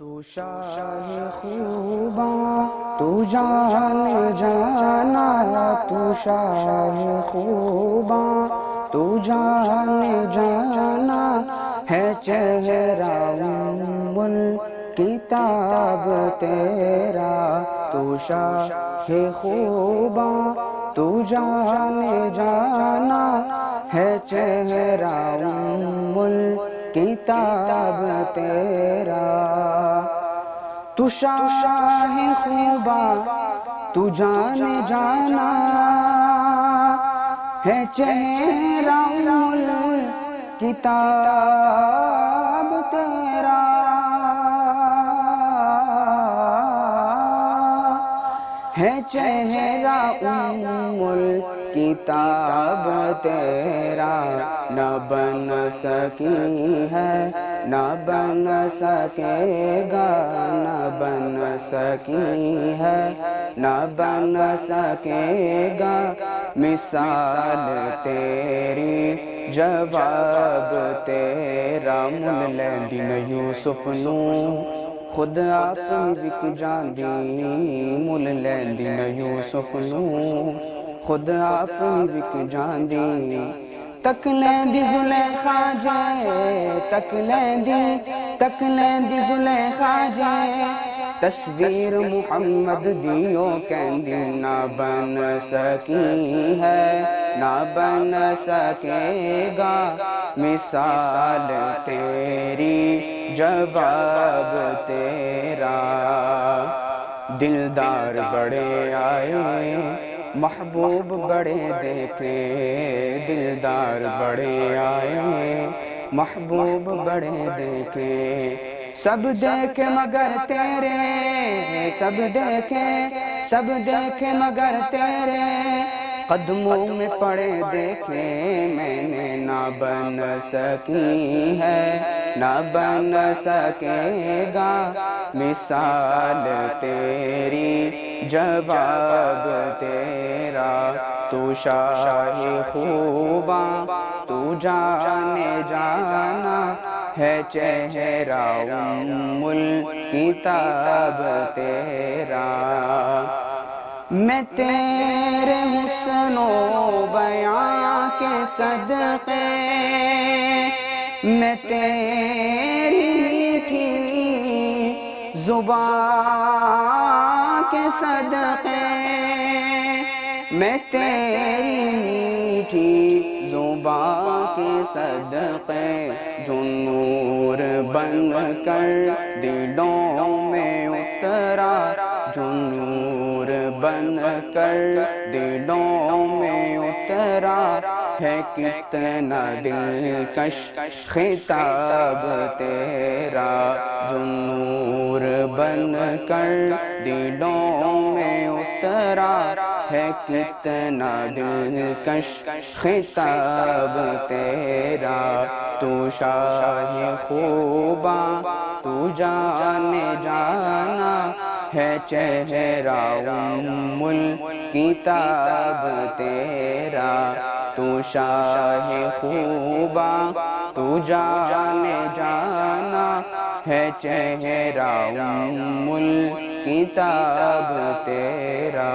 تو شاہ خوباں تو جان جانا، تو شاہ خوباں تو جان جانا ہے چہرہ کتاب تیرا، تو شاہ خوباں تو جان جانا ہے چہرہ کتاب تیرا، تو شاہ خوباں تو جان جانا ہے چہرہ کتاب تیرا، ہے چہرہ کتاب تیرا، نہ بن سکی ہے نہ بن سکے گا، نہ بن سکی ہے نہ بن سکے گا مثال تیری جواب تیرا، مل لیندی نہ یوسف نو خود آپ وک جاندی، مل لیندی نہ یوسف نو خود آپ وک جاندی، تک لیندی زلیخا جے تک لیندی زلیخا جے، تصویر محمد دیو کہندی نہ بن سکی ہے نہ بن سکے گا مثال تیری جواب تیرا، دلدار بڑے آئے محبوب بڑے دیکھے، دلدار بڑے آئے محبوب بڑے دیکھے، سب دیکھے مگر تیرے، سب دیکھے مگر تیرے قدموں میں پڑے دیکھے، میں نے نہ بن سکی ہے نہ بن سکے گا مثال تیری جواب تیرا، تو شاہ خوباں تو جان جانا ہے چہرہ کتاب تیرا، میں تیرے حسن و بیان کے صدقے، میں تیری میٹھی زبان کے صدقے، میں تیری میٹھی زبان کے صدقے، جو نور بن کر دلوں میں اترا، جو نور بن کر دلوں میں اترا ہے کتنا دلکش خطاب تیرا، جو نور بن کر دلوں میں اترا ہے کتنا دلکش خطاب تیرا، تو شاہ خوباں تو جان جانا ہے چہرہ کتاب تیرا، تو شاہ خوباں تو جان جانا ہے چہرہ کتاب تیرا۔